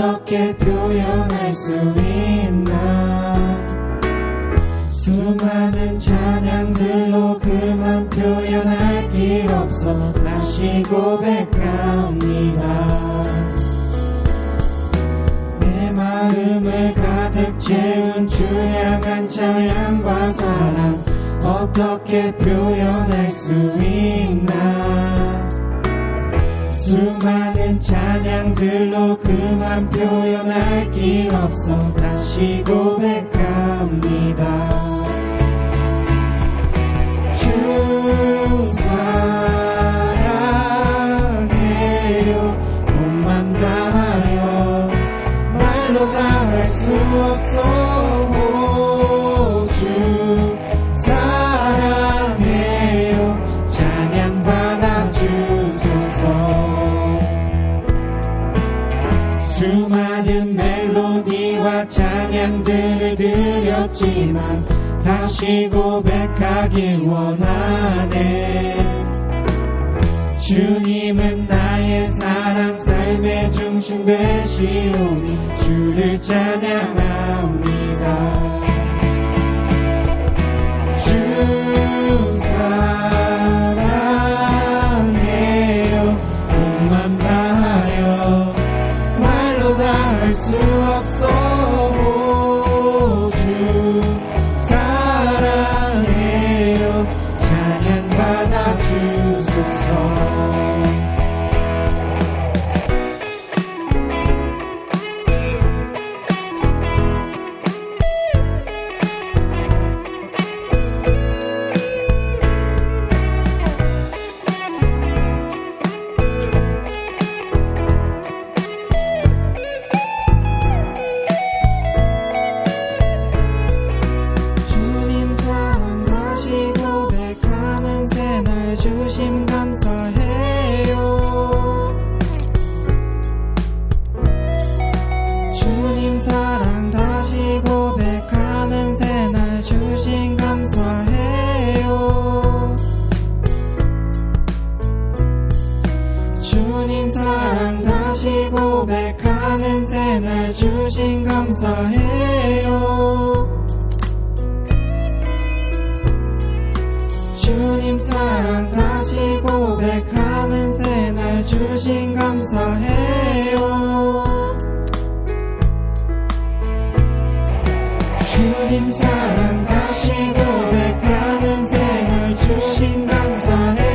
어떻게 표현할 수 있나. 수많은 찬양들로 그만 표현할 길 없어 다시 고백합니다. 내 마음을 가득 채운 주 향한 찬양과 사랑 어떻게 표현할 수 있나. 수많은 찬양들로 그만 표현할 길 없어 다시 고백합니다. 주 사랑해요. 몸만 다하여 말로 다 할 수 없어. 주 사랑해요. 찬양 받아주소서. 수많은 멜로디와 찬양들을 드렸지만 다시 고백하길 원하네. 주님은 나의 사랑 삶의 중심 되시오니 주를 찬양합니다. 주 사랑해요. 몸만 다하여 말로 다 할 수 없어. 주 사랑해요. 찬양 받아주소서. 주님 사랑 다시 고백하는 새날 주신 감사해요. 주님 사랑 다시 고백하는 새날 주신 감사해요. 주님 사랑 다시 고백하는 새날 주신 감사해요.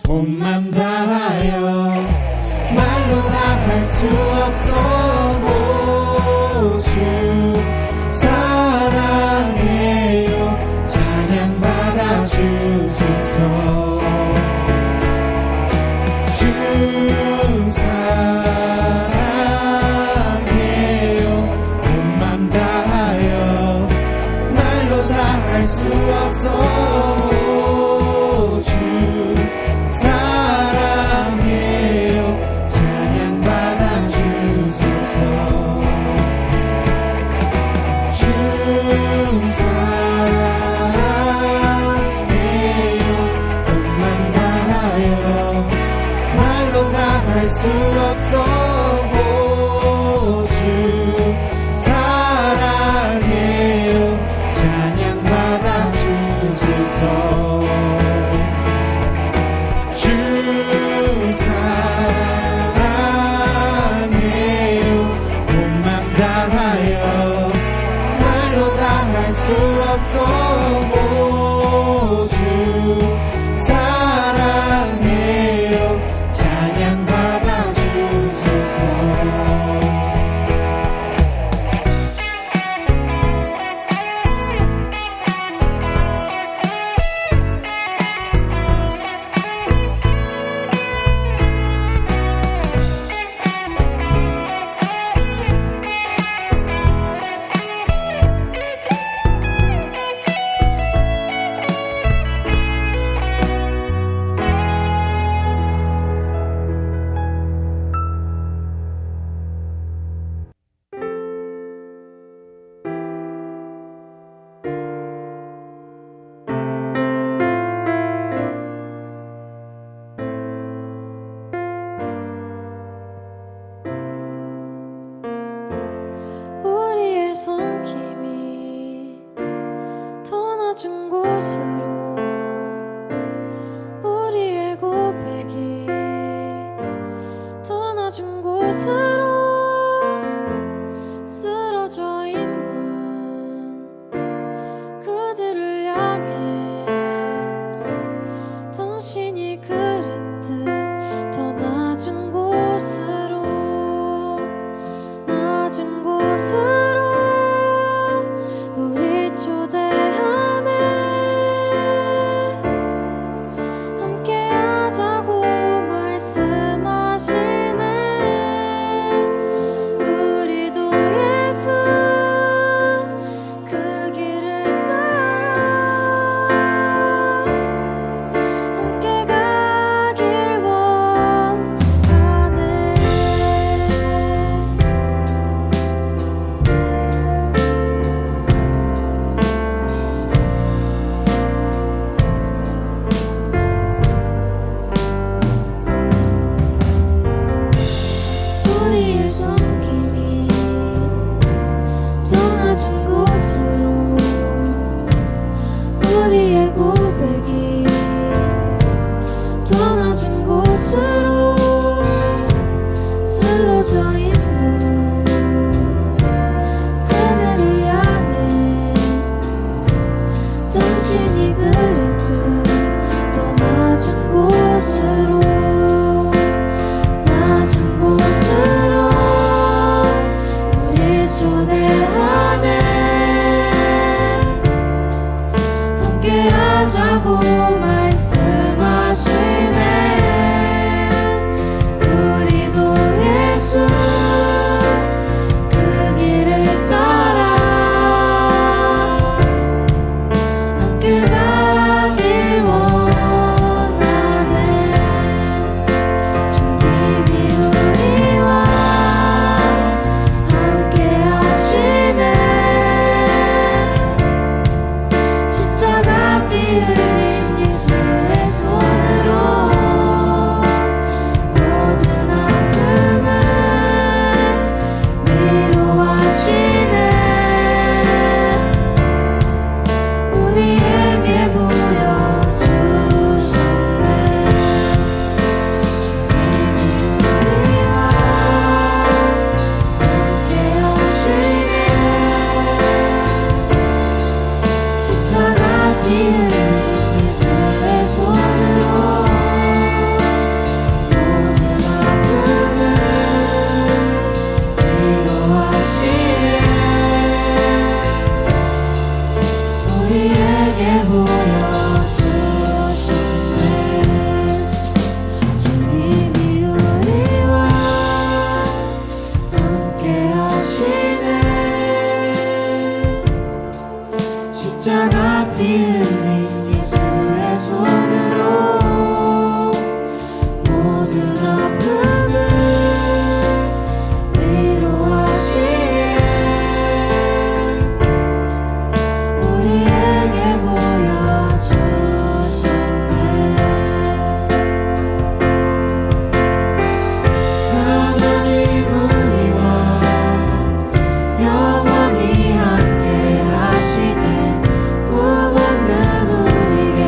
몸만 다하여 말로 다 할 수 없어. 주 사랑해요. 찬양 받아주소서. 주 사랑해요. 몸만 다하여 말로 다 할 수 없어. 할 수 없어. 주 사랑해요. 찬양 받아주소서. 주 사랑해요. 몸만 다하여 말로 다 할 수 없어. 주 사랑해요. 찬양 받아주소서. 곳으로 우리의 고백이 더 낮은 곳으로 쓰러져 있는 그들을 향해 당신이 그랬듯 더 낮은 곳으로 낮은 곳으로 우리 초대하네 함께하자고 말씀하시네 우리도 예수 그 길을 따라 함께 가길 원하네 우리의 섬김이 더 낮은 곳으로 우리의 고백이 더 낮은 곳으로 쓰러져 있는 그들을 향해 당신이 그랬듯 더 낮은 곳으로 낮은 곳으로 우리 초대하네 함께하자고 말씀하시네 우리도 예수 그 길을 따라 함께 가길 원하네 주님이 우리와 함께 하시네 십자가 피 흘린 예수의 손으로 모든 아픔을 위로하시네 우리에게 보여주셨네 주님이 우리와 함께 하시네 십자가 피 흘린 예수의 손으로 모든 아픔을 위로하시네 우리에게 보여주셨네 주님이 우리와 함께 하시네 십자가 피 흘린 예수의 손으로 모든 아픔을 위로하시네 우리에게 보여주셨네 하나님 우리와 영원히 함께 하시네 꿈없는 우리에게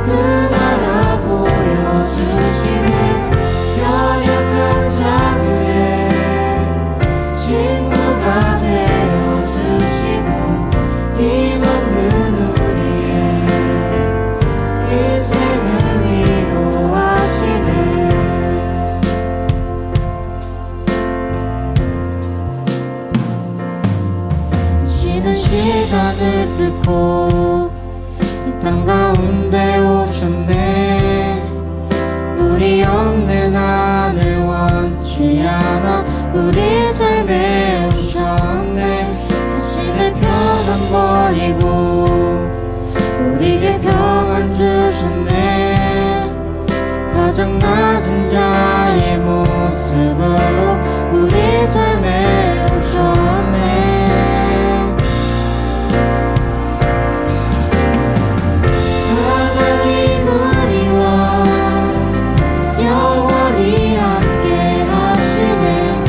그 나라 보여주시네 연약한 자들의 친구가 되어주시고 힘없는 우리의 인생을 위로하시네 쉬는 시간을 뚫고 이 땅 가운데 오셨네 우리 없는 하늘 원치 않아 우리 삶에 오셨네 자신의 평안 버리고 우리에게 평안 주셨네 가장 낮은 자의 모습으로 우리 삶에 오셨네 하나님 우리와 영원히 함께 하시네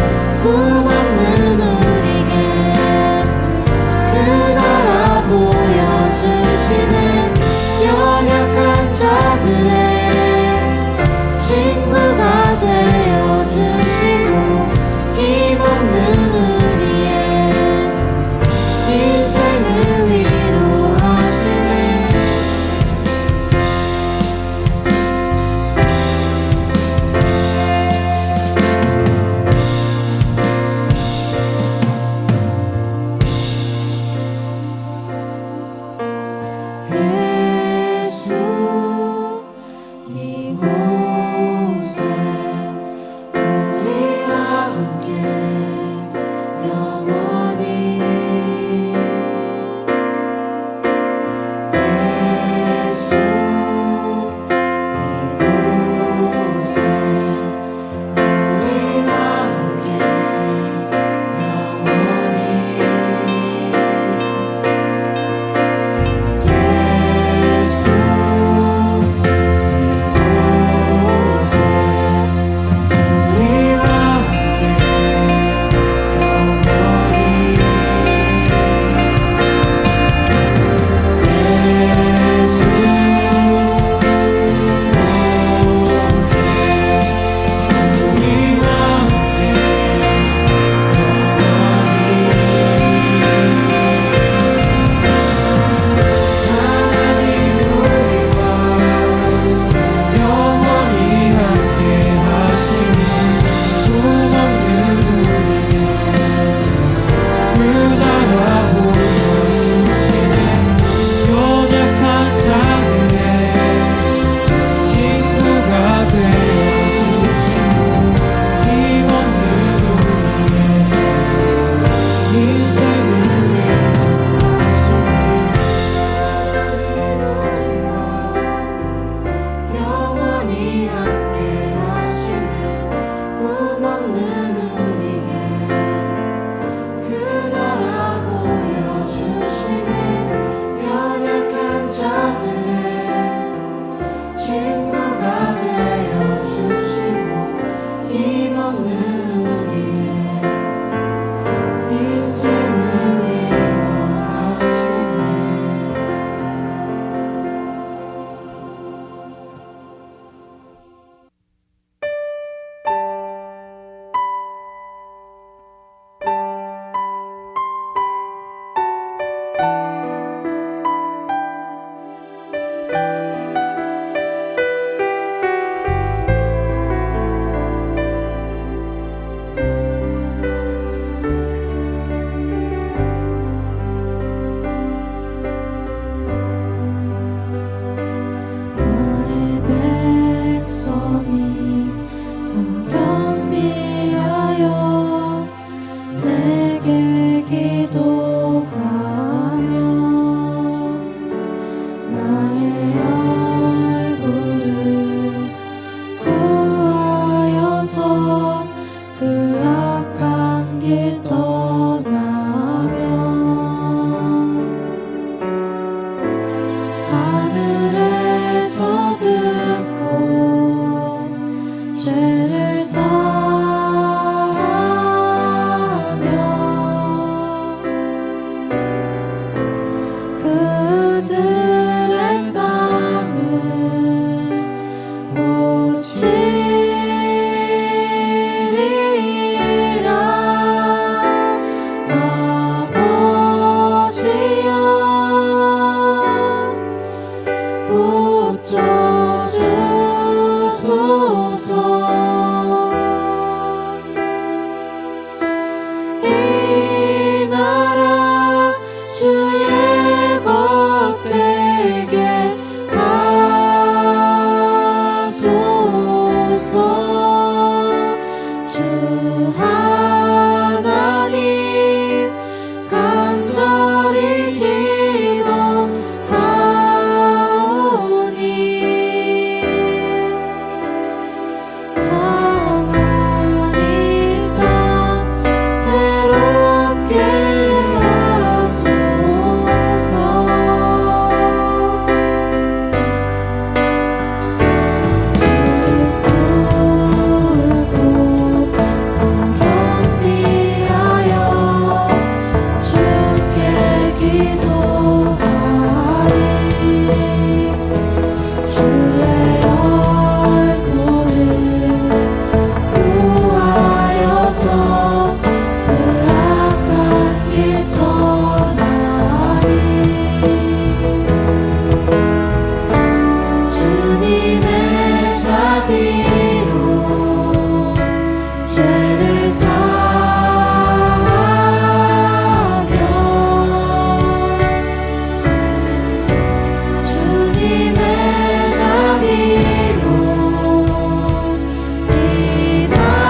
주님의 자비로 죄를 사하며 주님의 자비로 임하소서.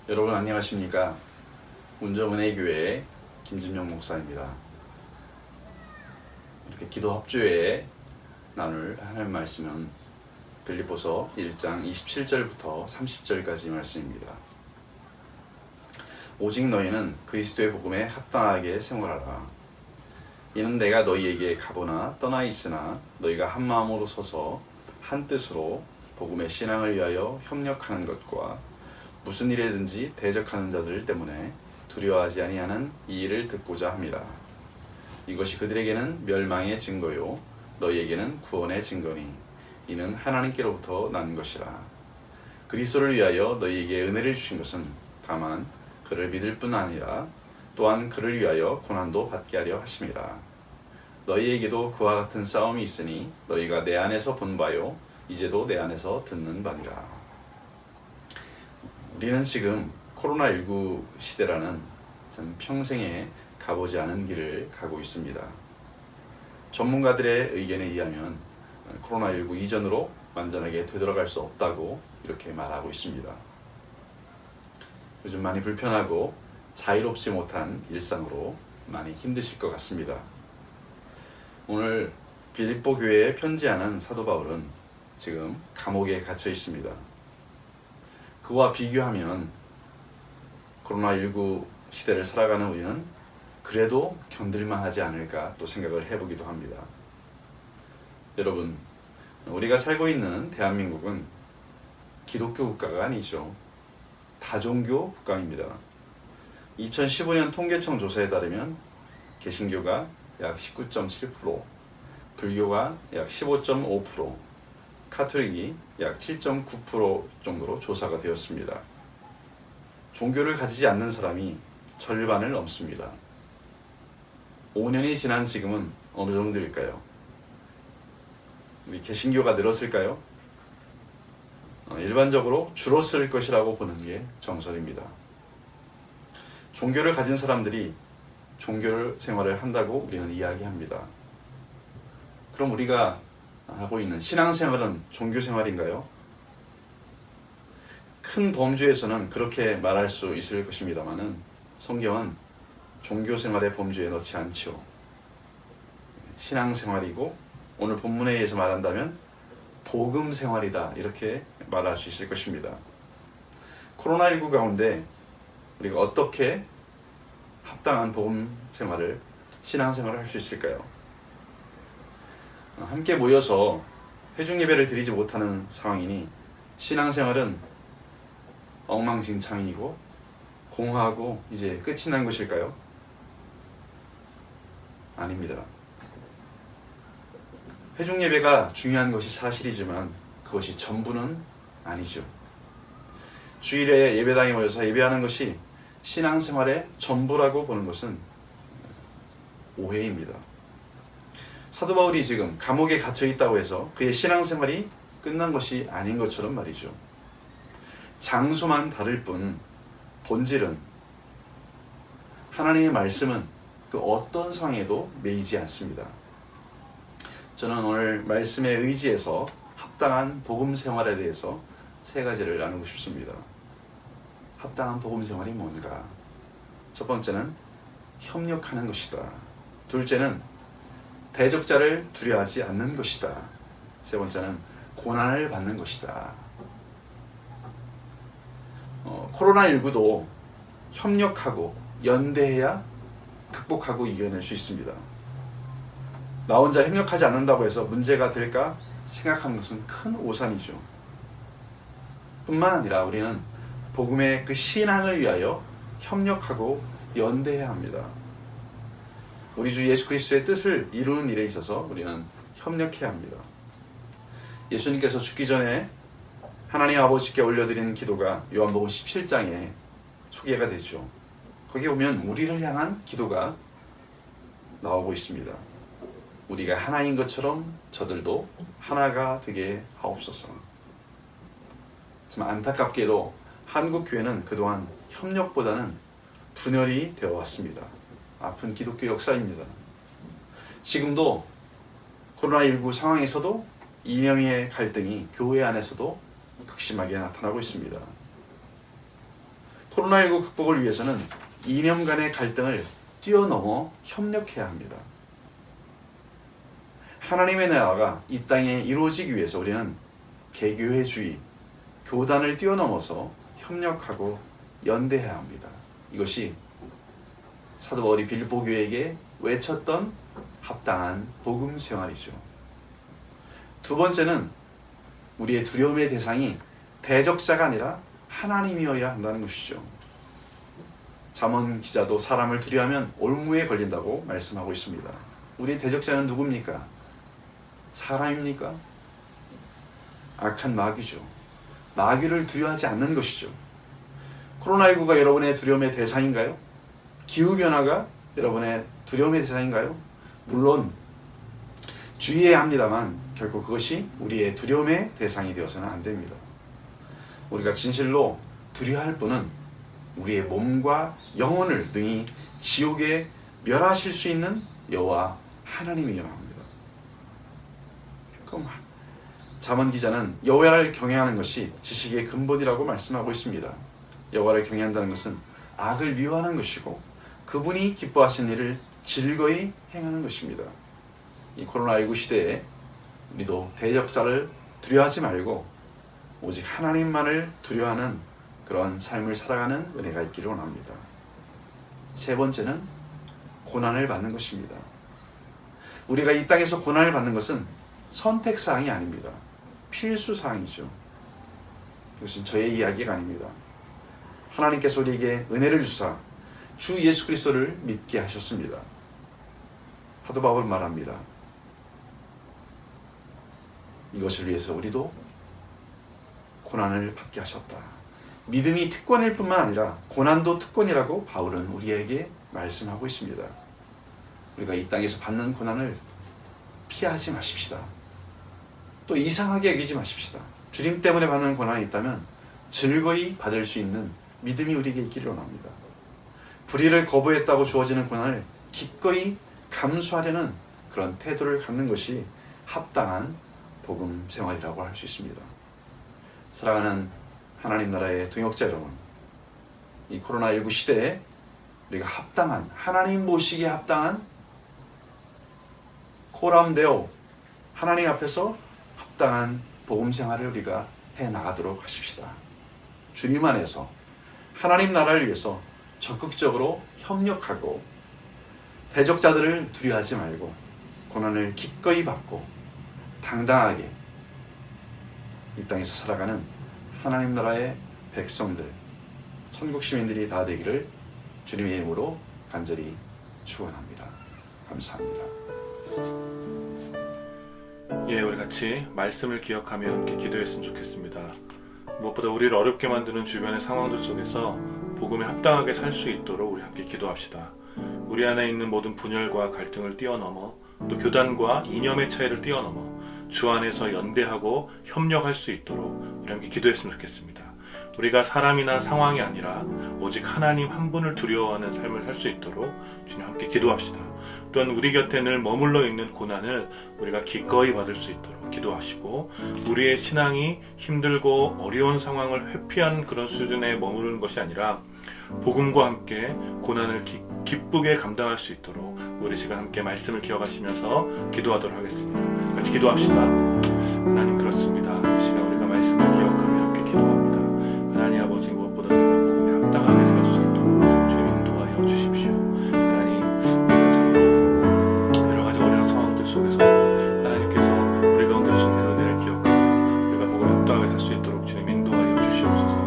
여러분 안녕하십니까? 운정은혜교회 김진명 목사입니다. 이렇게 기도 합주에 나눌 하나님 말씀은 빌립보서 1장 27절부터 30절까지 말씀입니다. 오직 너희는 그리스도의 복음에 합당하게 생활하라. 이는 내가 너희에게 가보나 떠나 있으나 너희가 한 마음으로 서서 한 뜻으로 복음의 신앙을 위하여 협력하는 것과 무슨 일에든지 대적하는 자들 때문에 두려워하지 아니하는 이 일을 듣고자 함이라. 이것이 그들에게는 멸망의 증거요 너희에게는 구원의 증거니 이는 하나님께로부터 난 것이라. 그리스도를 위하여 너희에게 은혜를 주신 것은 다만 그를 믿을 뿐 아니라 또한 그를 위하여 고난도 받게 하려 하심이라. 너희에게도 그와 같은 싸움이 있으니 너희가 내 안에서 본 바요 이제도 내 안에서 듣는 바니라. 우리는 지금 코로나19 시대라는 참 평생에 가보지 않은 길을 가고 있습니다. 전문가들의 의견에 의하면 코로나19 이전으로 완전하게 되돌아갈 수 없다고 이렇게 말하고 있습니다. 요즘 많이 불편하고 자유롭지 못한 일상으로 많이 힘드실 것 같습니다. 오늘 빌립보 교회에 편지하는 사도 바울은 지금 감옥에 갇혀 있습니다. 그와 비교하면 코로나19 시대를 살아가는 우리는 그래도 견딜만 하지 않을까 또 생각을 해보기도 합니다. 여러분, 우리가 살고 있는 대한민국은 기독교 국가가 아니죠. 다종교 국가입니다. 2015년 통계청 조사에 따르면 개신교가 약 19.7%, 불교가 약 15.5%, 카톨릭이 약 7.9% 정도로 조사가 되었습니다. 종교를 가지지 않는 사람이 절반을 넘습니다. 5년이 지난 지금은 어느 정도일까요? 우리 개신교가 늘었을까요? 일반적으로 줄었을 것이라고 보는 게 정설입니다. 종교를 가진 사람들이 종교 생활을 한다고 우리는 이야기합니다. 그럼 우리가 하고 있는 신앙생활은 종교생활인가요? 큰 범주에서는 그렇게 말할 수 있을 것입니다만은 성경은 종교생활의 범주에 넣지 않죠. 신앙생활이고 오늘 본문에 의해서 말한다면 복음생활이다 이렇게 말할 수 있을 것입니다. 코로나19 가운데 우리가 어떻게 합당한 복음생활을 신앙생활을 할 수 있을까요? 함께 모여서 회중예배를 드리지 못하는 상황이니 신앙생활은 엉망진창이고 공허하고 이제 끝이 난 것일까요? 아닙니다. 회중예배가 중요한 것이 사실이지만 그것이 전부는 아니죠. 주일에 예배당에 모여서 예배하는 것이 신앙생활의 전부라고 보는 것은 오해입니다. 사도 바울이 지금 감옥에 갇혀 있다고 해서 그의 신앙생활이 끝난 것이 아닌 것처럼 말이죠. 장소만 다를 뿐 본질은 하나님의 말씀은 그 어떤 상황에도 매이지 않습니다. 저는 오늘 말씀에 의지해서 합당한 복음 생활에 대해서 세 가지를 나누고 싶습니다. 합당한 복음 생활이 뭔가? 첫 번째는 협력하는 것이다. 둘째는 대적자를 두려워하지 않는 것이다. 세 번째는 고난을 받는 것이다. 코로나19도 협력하고 연대해야 극복하고 이겨낼 수 있습니다. 나 혼자 협력하지 않는다고 해서 문제가 될까 생각하는 것은 큰 오산이죠. 뿐만 아니라 우리는 복음의 그 신앙을 위하여 협력하고 연대해야 합니다. 우리 주 예수 그리스도의 뜻을 이루는 일에 있어서 우리는 협력해야 합니다. 예수님께서 죽기 전에 하나님 아버지께 올려드린 기도가 요한복음 17장에 소개가 되죠. 거기 보면 우리를 향한 기도가 나오고 있습니다. 우리가 하나인 것처럼 저들도 하나가 되게 하옵소서. 참 안타깝게도 한국 교회는 그동안 협력보다는 분열이 되어 왔습니다. 아픈 기독교 역사입니다. 지금도 코로나19 상황에서도 이념의 갈등이 교회 안에서도 극심하게 나타나고 있습니다. 코로나19 극복을 위해서는 이념 간의 갈등을 뛰어넘어 협력해야 합니다. 하나님의 나라가 이 땅에 이루어지기 위해서 우리는 개교회주의, 교단을 뛰어넘어서 협력하고 연대해야 합니다. 이것이 사도 바울이 빌립보 교회에게 외쳤던 합당한 복음 생활이죠. 두 번째는 우리의 두려움의 대상이 대적자가 아니라 하나님이어야 한다는 것이죠. 잠언 기자도 사람을 두려워하면 올무에 걸린다고 말씀하고 있습니다. 우리의 대적자는 누굽니까? 사람입니까? 악한 마귀죠. 마귀를 두려워하지 않는 것이죠. 코로나19가 여러분의 두려움의 대상인가요? 기후변화가 여러분의 두려움의 대상인가요? 물론 주의해야 합니다만 결코 그것이 우리의 두려움의 대상이 되어서는 안 됩니다. 우리가 진실로 두려워할 분은 우리의 몸과 영혼을 능히 지옥에 멸하실 수 있는 여호와 하나님이라 합니다. 그럼 잠언 기자는 여호와를 경외하는 것이 지식의 근본이라고 말씀하고 있습니다. 여호와를 경외한다는 것은 악을 미워하는 것이고 그분이 기뻐하신 일을 즐거이 행하는 것입니다. 이 코로나19 시대에 우리도 대적자를 두려워하지 말고 오직 하나님만을 두려워하는 그런 삶을 살아가는 은혜가 있기를 원합니다. 세 번째는 고난을 받는 것입니다. 우리가 이 땅에서 고난을 받는 것은 선택사항이 아닙니다. 필수사항이죠. 이것은 저의 이야기가 아닙니다. 하나님께서 우리에게 은혜를 주사 주 예수 그리스도를 믿게 하셨습니다. 사도 바울 말합니다. 이것을 위해서 우리도 고난을 받게 하셨다. 믿음이 특권일 뿐만 아니라 고난도 특권이라고 바울은 우리에게 말씀하고 있습니다. 우리가 이 땅에서 받는 고난을 피하지 마십시다. 또 이상하게 여기지 마십시다. 주님 때문에 받는 고난이 있다면 즐거이 받을 수 있는 믿음이 우리에게 있기를 원합니다. 불의를 거부했다고 주어지는 고난을 기꺼이 감수하려는 그런 태도를 갖는 것이 합당한 복음 생활이라고 할 수 있습니다. 사랑하는 하나님 나라의 동역자 여러분, 이 코로나19 시대에 우리가 합당한, 하나님 모시기에 합당한 코람데오, 하나님 앞에서 합당한 복음 생활을 우리가 해나가도록 하십시다. 주님 안에서 하나님 나라를 위해서 적극적으로 협력하고 대적자들을 두려워하지 말고 고난을 기꺼이 받고 당당하게 이 땅에서 살아가는 하나님 나라의 백성들, 천국 시민들이 다 되기를 주님의 이름으로 간절히 축원합니다. 감사합니다. 예, 우리 같이 말씀을 기억하며 함께 기도했으면 좋겠습니다. 무엇보다 우리를 어렵게 만드는 주변의 상황들 속에서 복음에 합당하게 살 수 있도록 우리 함께 기도합시다. 우리 안에 있는 모든 분열과 갈등을 뛰어넘어 또 교단과 이념의 차이를 뛰어넘어 주 안에서 연대하고 협력할 수 있도록 우리 함께 기도했으면 좋겠습니다. 우리가 사람이나 상황이 아니라 오직 하나님 한 분을 두려워하는 삶을 살 수 있도록 주님 함께 기도합시다. 또한 우리 곁에 늘 머물러 있는 고난을 우리가 기꺼이 받을 수 있도록 기도하시고 우리의 신앙이 힘들고 어려운 상황을 회피하는 그런 수준에 머무르는 것이 아니라 복음과 함께 고난을 기쁘게 감당할 수 있도록 우리 시간 함께 말씀을 기억하시면서 기도하도록 하겠습니다. 같이 기도합시다. 하나님, 그렇습니다. 이 시간 우리가 말씀을 기억하며 함께 기도합니다. 하나님 아버지, 무엇보다 우리가 복음에 합당하게 살 수 있도록 주님 인도하여 주십시오. 하나님, 여러 가지 어려운 상황들 속에서 하나님께서 우리 가운데 주신 그 은혜를 기억하며 우리가 복음에 합당하게 살 수 있도록 주님 인도하여 주시옵소서.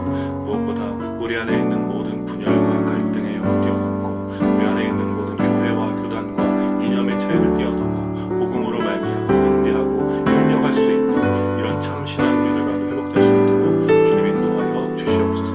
무엇보다 우리 안에 있는 모든 분열과 갈등의 영을 뛰어넘고 우리 안에 있는 모든 교회와 교단과 이념의 차이를 뛰어넘어 복음으로 말미암아 연대하고 협력할 수 있는 이런 참 신앙 우리들과도 회복될 수 있도록 주님 인도하여 주시옵소서.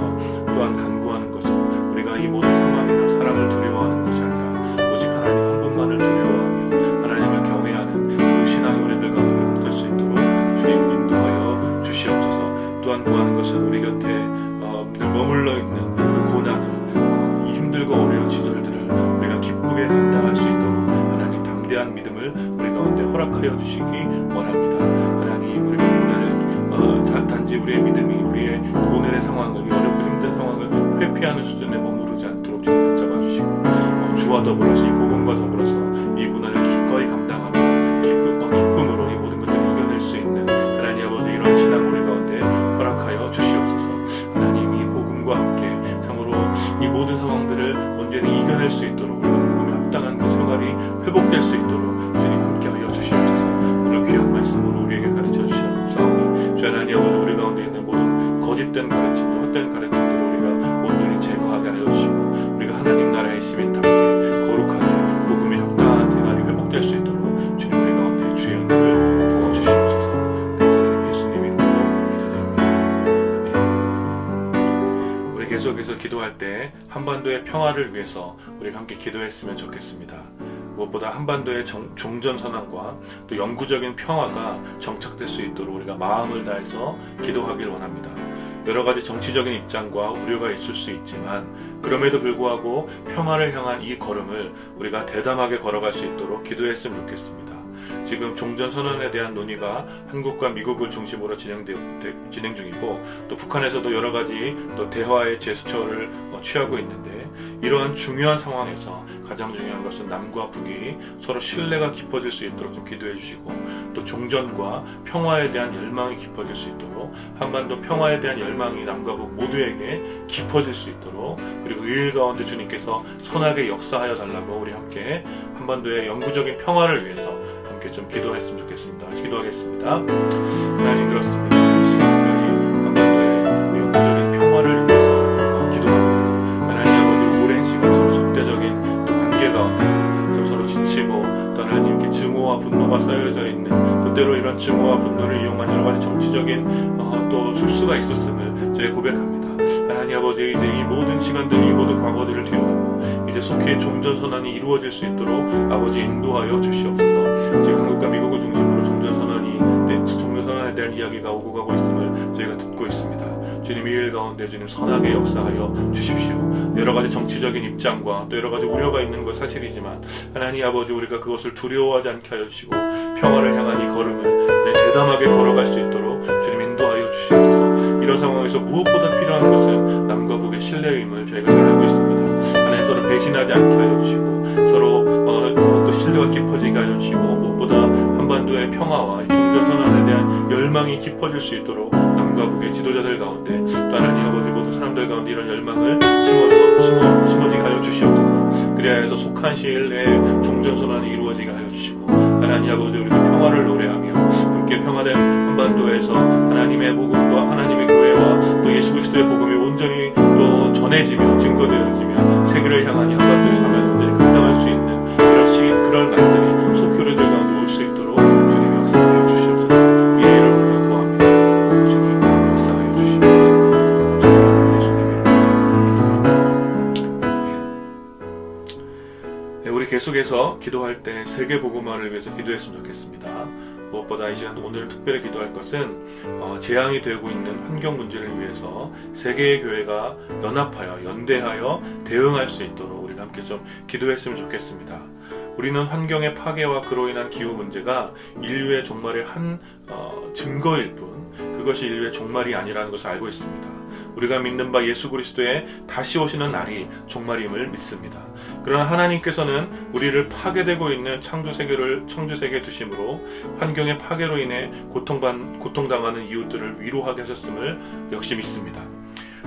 또한 간구하는 것은 우리가 이 모든 상황이나 사람을 두려워하는 것이 아니라 오직 하나님 한 분만을 두려워하며 하나님을 경외하는 그 신앙 우리들과도 회복될 수 있도록 주님 인도하여 주시옵소서. 또한 구하는 것은 우리 곁에 늘 머물러 있는 그 고난을, 이 힘들고 어려운 시절들을 우리가 기쁘게 감당할 수 있도록 하나님 담대한 믿음을 우리 가운데 허락하여 주시기 원합니다. 하나님, 우리가 고난을 단지 우리의 믿음이 우리의 오늘의 상황을, 이 어렵고 힘든 상황을 회피하는 수준에 머무르지 않도록 좀 붙잡아 주시고 주와 더불어서 이 복음과 더불어서 이 고난을 기꺼이 감당하며 기쁨으로 이 모든 것들을 이겨낼 수 있는 하나님 아버지 이런 신앙 우리 가운데 허락하여 주시옵소서. 하나님, 이 복음과 함께 참으로 이 모든 상황들을 온전히 이겨낼 수 있도록 우리가 복음에 합당한 그 생활이 회복될 수 있도록 주님 함께하여 주시옵소서. 오늘 귀한 말씀으로 우리에게 가르쳐 주시옵사오니 주 하나님 아버지, 우리 가운데 있는 모든 거짓된 가르침과 헛된 가르침들을 우리가 온전히 제거하게 하여 주시고 우리가 하나님 나라의 시민답게 거룩하게 복음에 합당한 생활이 회복될 수 있도록 주님 우리 가운데 주의 은혜를 부어주시옵소서. 감사드리며 예수님 이름으로 기도드립니다. 아멘. 우리 계속해서 기도할 때 한반도의 평화를 위해서 우리가 함께 기도했으면 좋겠습니다. 무엇보다 한반도의 종전선언과 또 영구적인 평화가 정착될 수 있도록 우리가 마음을 다해서 기도하길 원합니다. 여러 가지 정치적인 입장과 우려가 있을 수 있지만 그럼에도 불구하고 평화를 향한 이 걸음을 우리가 대담하게 걸어갈 수 있도록 기도했으면 좋겠습니다. 지금 종전선언에 대한 논의가 한국과 미국을 중심으로 진행 중이고 또 북한에서도 여러 가지 또 대화의 제스처를 취하고 있는데 이러한 중요한 상황에서 가장 중요한 것은 남과 북이 서로 신뢰가 깊어질 수 있도록 좀 기도해 주시고 또 종전과 평화에 대한 열망이 깊어질 수 있도록 한반도 평화에 대한 열망이 남과 북 모두에게 깊어질 수 있도록 그리고 의일 가운데 주님께서 선하게 역사하여 달라고 우리 함께 한반도의 영구적인 평화를 위해서 함께 좀 기도했으면 좋겠습니다. 기도하겠습니다. 하나님 그렇습니다. 특별히 한반도의 영구적인 평화를 위해서 기도합니다. 하나님 아버지 오랜 시간 서로 적대적인 또 관계 가운데 서로 지치고 또 하나님 이렇게 증오와 분노가 쌓여져 있는 또 때로 이런 증오와 분노를 이용한 여러 가지 정치적인 또 술수가 있었음을 저희 고백합니다. 하나님 아버지 이제 이 모든 시간들 이 모든 과거들을 뒤로하고 이제 속히 종전선언이 이루어질 수 있도록 아버지 인도하여 주시옵소서. 지금 한국과 미국을 중심으로 종전선언에 대한 이야기가 오고 가고 있음을 저희가 듣고 있습니다. 주님 이 일 가운데 주님 선하게 역사하여 주십시오. 여러 가지 정치적인 입장과 또 여러 가지 우려가 있는 것 사실이지만 하나님 아버지 우리가 그것을 두려워하지 않게 하여 주시고 평화를 향한 이 걸음을 대담하게 걸어갈 수 있도록 주님 인도하여 주시옵소서. 이런 상황에서 무엇보다 필요한 것은 남과 북의 신뢰임을 저희가 잘 알고 있습니다. 하나님 서로 배신하지 않게 하여 주시고 서로 또 신뢰가 깊어지게 하여 주시고 무엇보다 한반도의 평화와 종전선언에 대한 열망이 깊어질 수 있도록 남과 북의 지도자들 가운데 또 하나님 아버지 모든 사람들 가운데 이런 열망을 심어지게 하여 주시옵소서. 그래야 해서 속한 시일 내에 종전선언이 이루어지게 하여 주시고 하나님 아버지 우리도 평화를 노래하며 함께 평화된 한반도에서 하나님의 복음과 하나님의 교회와 또 예수 그리스도의 복음이 온전히 또 전해지며 증거되어지며 세계를 향한 이 한반도의 사명을 온전히 감당할 수 있는 그런 날들이 속히 우리들 가운데 올 수 있도록 주님 역사하여 주시옵소서. 이 이름으로 구합니다. 주님 역사하여 주시옵소서. 감사합니다. 예수님 이름으로. 우리 계속해서 기도할 때 세계 복음화를 위해서 기도했으면 좋겠습니다. 무엇보다 이 시간 오늘 특별히 기도할 것은 재앙이 되고 있는 환경 문제를 위해서 세계의 교회가 연합하여 연대하여 대응할 수 있도록 우리가 함께 좀 기도했으면 좋겠습니다. 우리는 환경의 파괴와 그로 인한 기후 문제가 인류의 종말의 한 증거일 뿐 그것이 인류의 종말이 아니라는 것을 알고 있습니다. 우리가 믿는 바 예수 그리스도의 다시 오시는 날이 종말임을 믿습니다. 그러나 하나님께서는 우리를 파괴되고 있는 창조세계에 두심으로 환경의 파괴로 인해 고통당하는 이웃들을 위로하게 하셨음을 역시 믿습니다.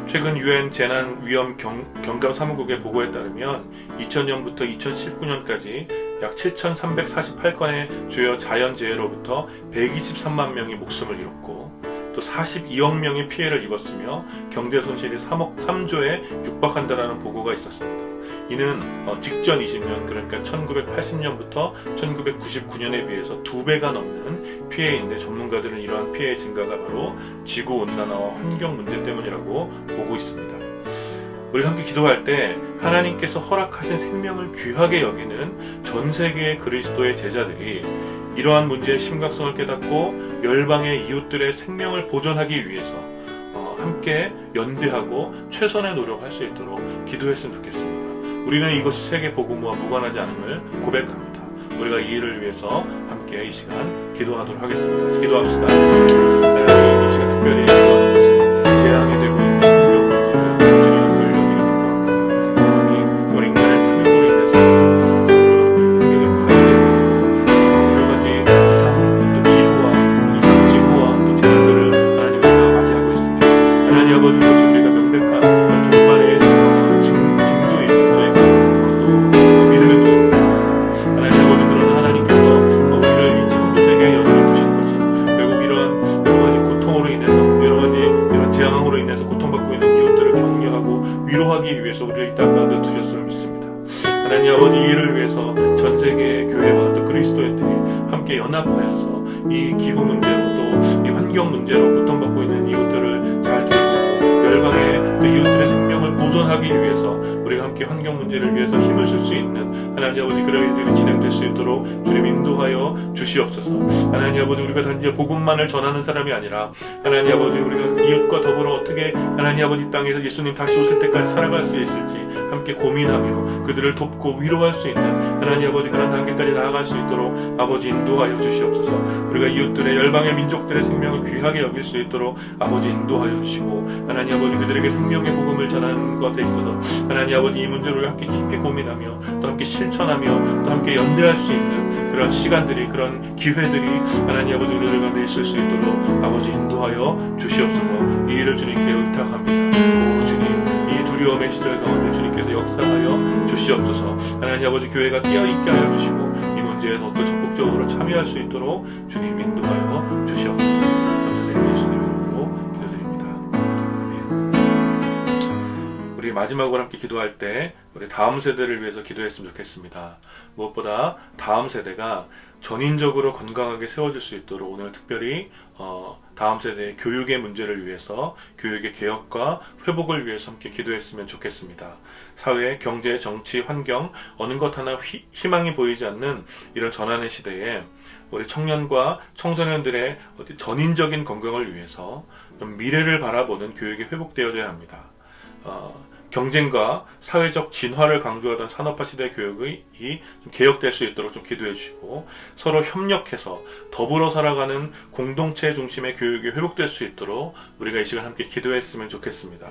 최근 유엔 재난위험 경감 사무국의 보고에 따르면 2000년부터 2019년까지 약 7,348건의 주요 자연재해로부터 123만 명이 목숨을 잃었고 또 42억 명이 피해를 입었으며 경제 손실이 3조에 육박한다라는 보고가 있었습니다. 이는 직전 20년 그러니까 1980년부터 1999년에 비해서 2배가 넘는 피해인데 전문가들은 이러한 피해의 증가가 바로 지구온난화와 환경 문제 때문이라고 보고 있습니다. 우리 함께 기도할 때 하나님께서 허락하신 생명을 귀하게 여기는 전 세계의 그리스도의 제자들이 이러한 문제의 심각성을 깨닫고 열방의 이웃들의 생명을 보존하기 위해서 함께 연대하고 최선의 노력할 수 있도록 기도했으면 좋겠습니다. 우리는 이것이 세계 복음과 무관하지 않음을 고백합니다. 우리가 이 일을 위해서 함께 이 시간 기도하도록 하겠습니다. 기도합시다. 하나님 이 시간 특별히 기도하는 것은 재앙이 되고 있는 환경 문제를 주님을 여기는 하나님 우리 인간의 탐욕으로 인해서 환경이 파괴되고 여러 가지 이상 또 기후와 이상지구와 또 재난들을 하나님 우리가 맞이하고 있습니다. 하나님 아버지 이것이 우리가 명백한 종말의 징조이고 저희가 또 믿음의 도입니다. 하나님 아버지 그러나 하나님께서 우리를 이 창조세계에 여기를 두신 것은 결국 이러한 여러 가지 고통으로 인해서 여러 가지 이런 재앙으로 인해서 고통받고 있는 이웃들을 격려하고 위로하기 위해서 우리를 이 땅 가운데 두셨음을 믿습니다. 하나님 아버지 이 일을 위해서 전 세계의 교회와 또 그리스도인들이 함께 연합하여서 이 기후 문제로 또 이 환경 문제로 고통받고 있는 이웃들을 잘 돌보고 열방의 또 이웃들의 생명을 보존하기 위해서 우리가 함께 환경 문제를 위해서 힘을 쓸 수 있는 하나님 아버지 그런 일들이 진행될 수 있도록 주님 인도하여 주시옵소서. 하나님 아버지 우리가 단지 복음만을 전하는 사람이 아니라 하나님 아버지 우리가 이웃과 더불어 어떻게 하나님 아버지 이 땅에서 예수님 다시 오실 때까지 살아갈 수 있을지 함께 고민하며 그들을 돕고 위로할 수 있는 하나님 아버지 그런 단계까지 나아갈 수 있도록 아버지 인도하여 주시옵소서. 우리가 이웃들의 열방의 민족들의 생명을 귀하게 여길 수 있도록 아버지 인도하여 주시고 하나님 아버지 그들에게 생명의 복음을 전하는 것에 있어서 하나님 아버지 이 문제를 함께 깊게 고민하며 또 함께 실천하며 또 함께 연대할 수 있는 그런 시간들이 그런 기회들이 하나님 아버지 우리들 가운데 있을 수 있도록 아버지 인도하여 주시옵소서. 이 일을 주님께 의탁합니다. 오 주님 이 두려움의 시절 가운데 주님께서 역사하여 주시옵소서. 하나님 아버지 교회가 깨어있게 하여 주시고 이 문제에 더 적극적으로 참여할 수 있도록 주님 인도하여 주시옵소서. 감사드리며 예수님 이름으로 기도드립니다. 아멘. 우리 마지막으로 함께 기도할 때 우리 다음 세대를 위해서 기도했으면 좋겠습니다. 무엇보다 다음 세대가 전인적으로 건강하게 세워질 수 있도록 오늘 특별히 다음 세대의 교육의 문제를 위해서 교육의 개혁과 회복을 위해서 함께 기도했으면 좋겠습니다. 사회, 경제, 정치, 환경 어느 것 하나 희망이 보이지 않는 이런 전환의 시대에 우리 청년과 청소년들의 전인적인 건강을 위해서 미래를 바라보는 교육이 회복되어져야 합니다. 경쟁과 사회적 진화를 강조하던 산업화 시대 교육이 좀 개혁될 수 있도록 좀 기도해 주시고 서로 협력해서 더불어 살아가는 공동체 중심의 교육이 회복될 수 있도록 우리가 이 시간 함께 기도했으면 좋겠습니다.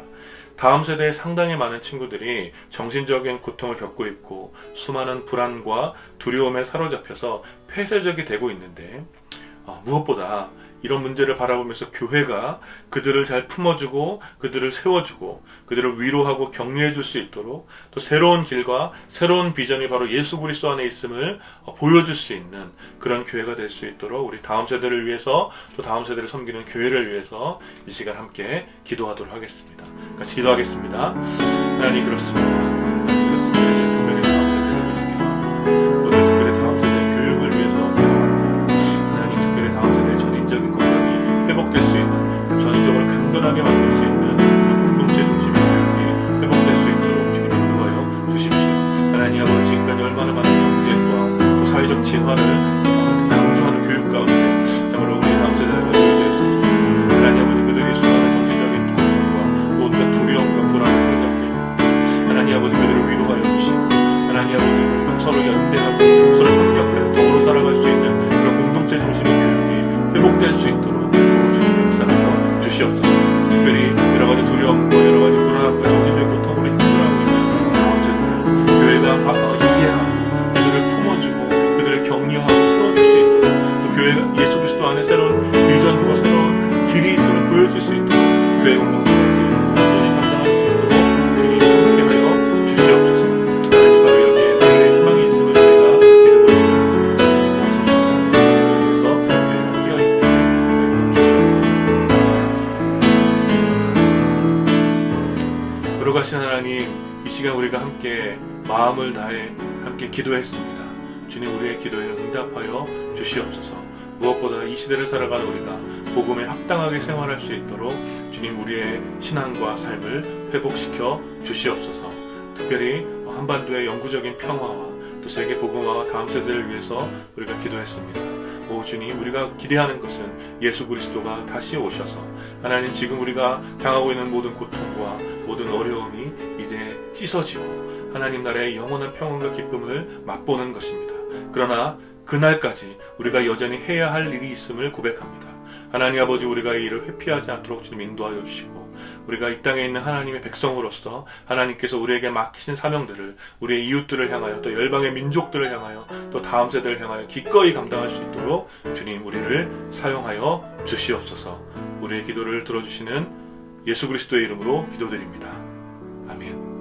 다음 세대에 상당히 많은 친구들이 정신적인 고통을 겪고 있고 수많은 불안과 두려움에 사로잡혀서 폐쇄적이 되고 있는데 무엇보다 이런 문제를 바라보면서 교회가 그들을 잘 품어주고 그들을 세워주고 그들을 위로하고 격려해 줄 수 있도록 또 새로운 길과 새로운 비전이 바로 예수 그리스도 안에 있음을 보여줄 수 있는 그런 교회가 될 수 있도록 우리 다음 세대를 위해서 또 다음 세대를 섬기는 교회를 위해서 이 시간 함께 기도하도록 하겠습니다. 같이 기도하겠습니다. 하나님 그렇습니다. 하나님 그렇습니다. 이제 특별히 다음 세대를 위해서 기도합니다. 오늘 특별히 다음 세대 교육을 위해서 기도합니다. 하나님 특별히 다음 세대의 전인적인 건강이 회복될 수 있는 전인적으로 강건하게 만들 수 있는 공동체 중심의 교육이 회복될 수 있도록 주님 인도하여 주십시오. 하나님 아버지 지금까지 얼마나 많은 경쟁과 또 사회적 진화를 강조하는 교육 가운데 정말로 우리 다음 세대가 되었습니다. 하나님 아버지 그들이 수많은 정신적인 고통과 온갖 두려움과 불안에 사로잡혀 있는 하나님 아버지 그들을 위로하여 주시고 하나님 아버지 서로 연대하고 서로 협력하여 더불어 살아갈 수 있는 그런 공동체 중심의 교육이 회복될 수 있도록 주님 역사하여 주시옵소서. 특별히 여러 가지 두려움과 여러 가지 불안함과 정신적인 고통으로 힘들어하고 있는 다음 세대를 교회가 이해하고 그들을 품어주고 그들을 격려하고 세워줄 수 있도록 또 교회가 예수 그리스도 안에 새로운 비전과 새로운 길이 있음을 보여줄 수 있도록 교회 공동체를 완전히 감당할 수 있도록 주님 함께하여 주시옵소서. 하나님 바로 여기에 너희의 희망이 있음을 우리가 믿음으로 위해서 교회가 깨어있게 하여 주시옵소서. 거룩하신 하나님, 이 시간 우리가 함께 마음을 다해 함께 기도했습니다. 주님 우리의 기도에 응답하여 주시옵소서. 무엇보다 이 시대를 살아가는 우리가 복음에 합당하게 생활할 수 있도록 주님 우리의 신앙과 삶을 회복시켜 주시옵소서. 특별히 한반도의 영구적인 평화와 또 세계 복음화와 다음 세대를 위해서 우리가 기도했습니다. 오 주님, 우리가 기대하는 것은 예수 그리스도가 다시 오셔서 하나님 지금 우리가 당하고 있는 모든 고통과 모든 어려움이 이제 씻어지고 하나님 나라의 영원한 평안과 기쁨을 맛보는 것입니다. 그러나 그날까지 우리가 여전히 해야 할 일이 있음을 고백합니다. 하나님 아버지, 우리가 이 일을 회피하지 않도록 주님 인도하여 주시고 우리가 이 땅에 있는 하나님의 백성으로서 하나님께서 우리에게 맡기신 사명들을 우리의 이웃들을 향하여 또 열방의 민족들을 향하여 또 다음 세대를 향하여 기꺼이 감당할 수 있도록 주님 우리를 사용하여 주시옵소서. 우리의 기도를 들어주시는 예수 그리스도의 이름으로 기도드립니다. 아멘.